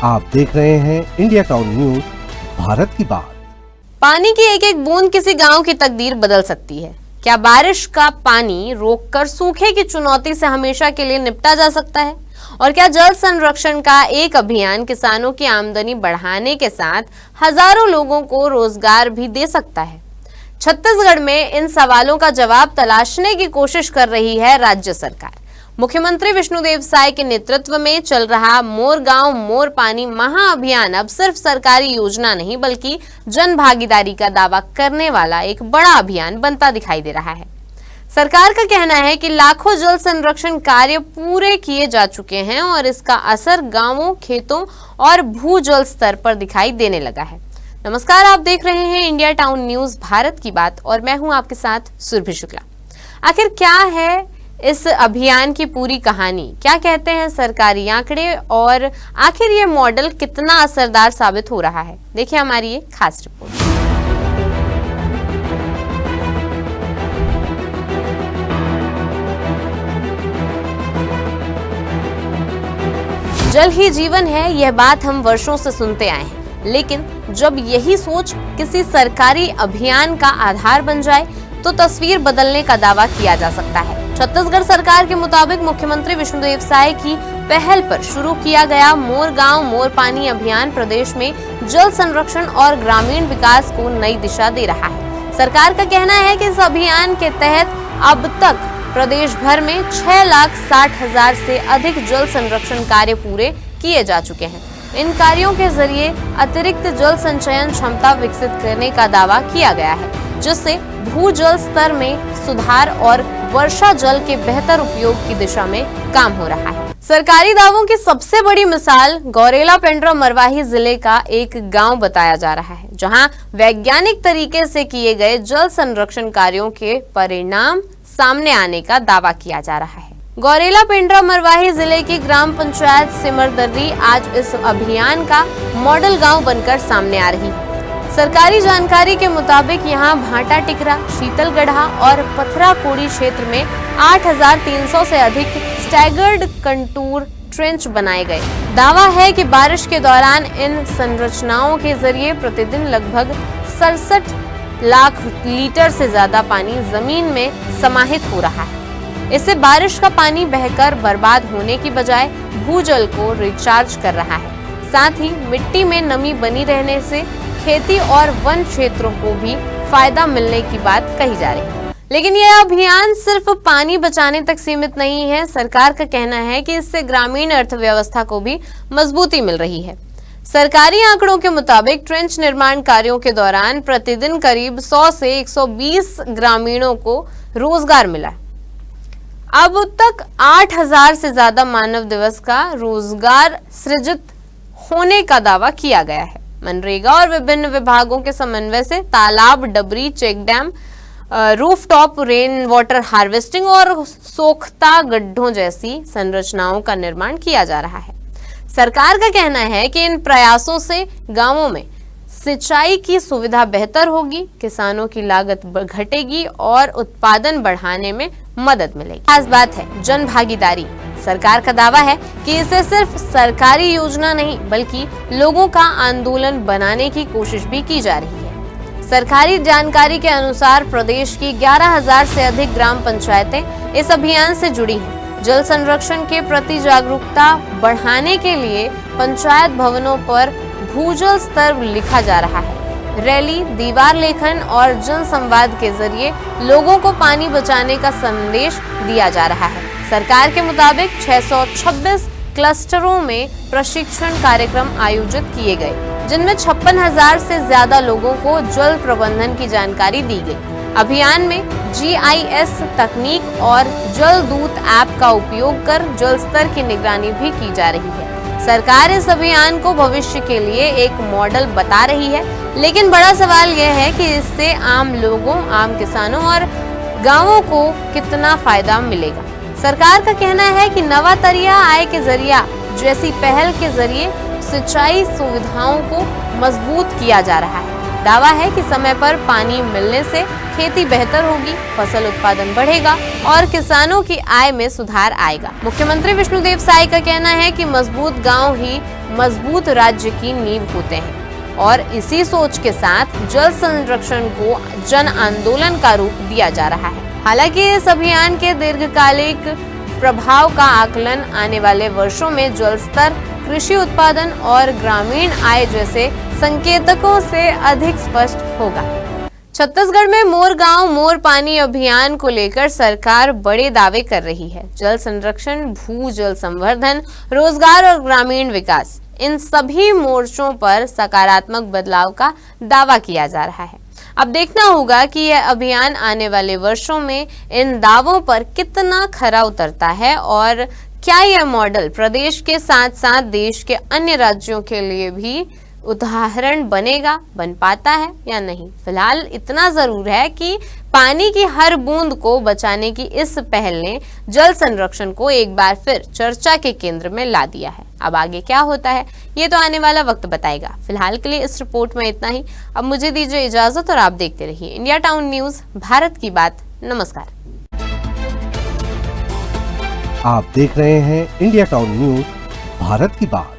आप देख रहे हैं इंडिया टाउन न्यूज, भारत की बात। पानी की एक एक बूंद किसी गांव की तकदीर बदल सकती है। क्या बारिश का पानी रोककर सूखे की चुनौती से हमेशा के लिए निपटा जा सकता है? और क्या जल संरक्षण का एक अभियान किसानों की आमदनी बढ़ाने के साथ हजारों लोगों को रोजगार भी दे सकता है? छत्तीसगढ़ में इन सवालों का जवाब तलाशने की कोशिश कर रही है राज्य सरकार। मुख्यमंत्री विष्णुदेव साय के नेतृत्व में चल रहा मोर गांव मोर पानी महाअभियान अब सिर्फ सरकारी योजना नहीं बल्कि जन भागीदारी का दावा करने वाला एक बड़ा अभियान बनता दिखाई दे रहा है। सरकार का कहना है कि लाखों जल संरक्षण कार्य पूरे किए जा चुके हैं और इसका असर गांवों, खेतों और भूजल स्तर पर दिखाई देने लगा है। नमस्कार, आप देख रहे हैं इंडिया टाउन न्यूज, भारत की बात, और मैं हूं आपके साथ सुरभि शुक्ला। आखिर क्या है इस अभियान की पूरी कहानी? क्या कहते हैं सरकारी आंकड़े और आखिर ये मॉडल कितना असरदार साबित हो रहा है? देखिए हमारी ये खास रिपोर्ट। जल ही जीवन है, यह बात हम वर्षों से सुनते आए हैं, लेकिन जब यही सोच किसी सरकारी अभियान का आधार बन जाए तो तस्वीर बदलने का दावा किया जा सकता है। छत्तीसगढ़ सरकार के मुताबिक मुख्यमंत्री विष्णुदेव साय की पहल पर शुरू किया गया मोर गांव मोर पानी अभियान प्रदेश में जल संरक्षण और ग्रामीण विकास को नई दिशा दे रहा है। सरकार का कहना है कि इस अभियान के तहत अब तक प्रदेश भर में 6,60,000 से अधिक जल संरक्षण कार्य पूरे किए जा चुके हैं। इन कार्यों के जरिए अतिरिक्त जल संचयन क्षमता विकसित करने का दावा किया गया है, जिससे भूजल स्तर में सुधार और वर्षा जल के बेहतर उपयोग की दिशा में काम हो रहा है। सरकारी दावों की सबसे बड़ी मिसाल गौरेला पेंड्रा मरवाही जिले का एक गांव बताया जा रहा है, जहां वैज्ञानिक तरीके से किए गए जल संरक्षण कार्यों के परिणाम सामने आने का दावा किया जा रहा है। गौरेला पेंड्रा मरवाही जिले की ग्राम पंचायत सिमरदर्री आज इस अभियान का मॉडल गांव बनकर सामने आ रही है। सरकारी जानकारी के मुताबिक यहां भाटा टिकरा, शीतलगढ़ा और पथराकोड़ी क्षेत्र में 8,300 से अधिक स्टैगर्ड कंटूर ट्रेंच बनाए गए। दावा है कि बारिश के दौरान इन संरचनाओं के जरिए प्रतिदिन लगभग 67 लाख लीटर से ज्यादा पानी जमीन में समाहित हो रहा है। इससे बारिश का पानी बहकर बर्बाद होने की बजाय भूजल को रिचार्ज कर रहा है। साथ ही मिट्टी में नमी बनी रहने से खेती और वन क्षेत्रों को भी फायदा मिलने की बात कही जा रही है। लेकिन यह अभियान सिर्फ पानी बचाने तक सीमित नहीं है। सरकार का कहना है कि इससे ग्रामीण अर्थव्यवस्था को भी मजबूती मिल रही है। सरकारी आंकड़ों के मुताबिक ट्रेंच निर्माण कार्यों के दौरान प्रतिदिन करीब 100 से 120 ग्रामीणों को रोजगार मिला। अब तक 8,000 से ज्यादा मानव दिवस का रोजगार सृजित होने का दावा किया गया है। मनरेगा और विभिन्न विभागों के समन्वय से तालाब, डबरी, check dam, rooftop rain water harvesting और सोख्ता गड्ढों जैसी संरचनाओं का निर्माण किया जा रहा है। सरकार का कहना है कि इन प्रयासों से गांवों में सिंचाई की सुविधा बेहतर होगी, किसानों की लागत घटेगी और उत्पादन बढ़ाने में मदद मिलेगी। खास बात है जन भागीदारी। सरकार का दावा है कि इसे सिर्फ सरकारी योजना नहीं बल्कि लोगों का आंदोलन बनाने की कोशिश भी की जा रही है। सरकारी जानकारी के अनुसार प्रदेश की 11,000 से अधिक ग्राम पंचायतें इस अभियान से जुड़ी हैं। जल संरक्षण के प्रति जागरूकता बढ़ाने के लिए पंचायत भवनों पर भूजल स्तर लिखा जा रहा है। रैली, दीवार लेखन और जन संवाद के जरिए लोगों को पानी बचाने का संदेश दिया जा रहा है। सरकार के मुताबिक 626 क्लस्टरों में प्रशिक्षण कार्यक्रम आयोजित किए गए, जिनमें 56,000 से ज्यादा लोगों को जल प्रबंधन की जानकारी दी गई। अभियान में GIS तकनीक और जल दूत ऐप का उपयोग कर जल स्तर की निगरानी भी की जा रही है। सरकार इस अभियान को भविष्य के लिए एक मॉडल बता रही है, लेकिन बड़ा सवाल यह है कि इससे आम लोगों, आम किसानों और गांवों को कितना फायदा मिलेगा। सरकार का कहना है कि नवा तरिया आय के जरिया जैसी पहल के जरिए सिंचाई सुविधाओं को मजबूत किया जा रहा है। दावा है कि समय पर पानी मिलने से खेती बेहतर होगी, फसल उत्पादन बढ़ेगा और किसानों की आय में सुधार आएगा। मुख्यमंत्री विष्णुदेव साय का कहना है कि मजबूत गांव ही मजबूत राज्य की नींव होते हैं और इसी सोच के साथ जल संरक्षण को जन आंदोलन का रूप दिया जा रहा है। हालांकि इस अभियान के दीर्घकालिक प्रभाव का आकलन आने वाले वर्षों में जल स्तर, कृषि उत्पादन और ग्रामीण आय जैसे संकेतकों से अधिक स्पष्ट होगा। छत्तीसगढ़ में मोर गांव मोर पानी अभियान को लेकर सरकार बड़े दावे कर रही है। जल संरक्षण, भू जल संवर्धन, रोजगार और ग्रामीण विकास, इन सभी मोर्चों पर सकारात्मक बदलाव का दावा किया जा रहा है। अब देखना होगा कि यह अभियान आने वाले वर्षों में इन दावों पर कितना खरा उतरता है और क्या यह मॉडल प्रदेश के साथ साथ देश के अन्य राज्यों के लिए भी उदाहरण बन पाता है या नहीं। फिलहाल इतना जरूर है कि पानी की हर बूंद को बचाने की इस पहल ने जल संरक्षण को एक बार फिर चर्चा के केंद्र में ला दिया है। अब आगे क्या होता है ये तो आने वाला वक्त बताएगा। फिलहाल के लिए इस रिपोर्ट में इतना ही। अब मुझे दीजिए इजाजत और आप देखते रहिए इंडिया टाउन न्यूज, भारत की बात। नमस्कार। आप देख रहे हैं इंडिया टाउन न्यूज, भारत की बात।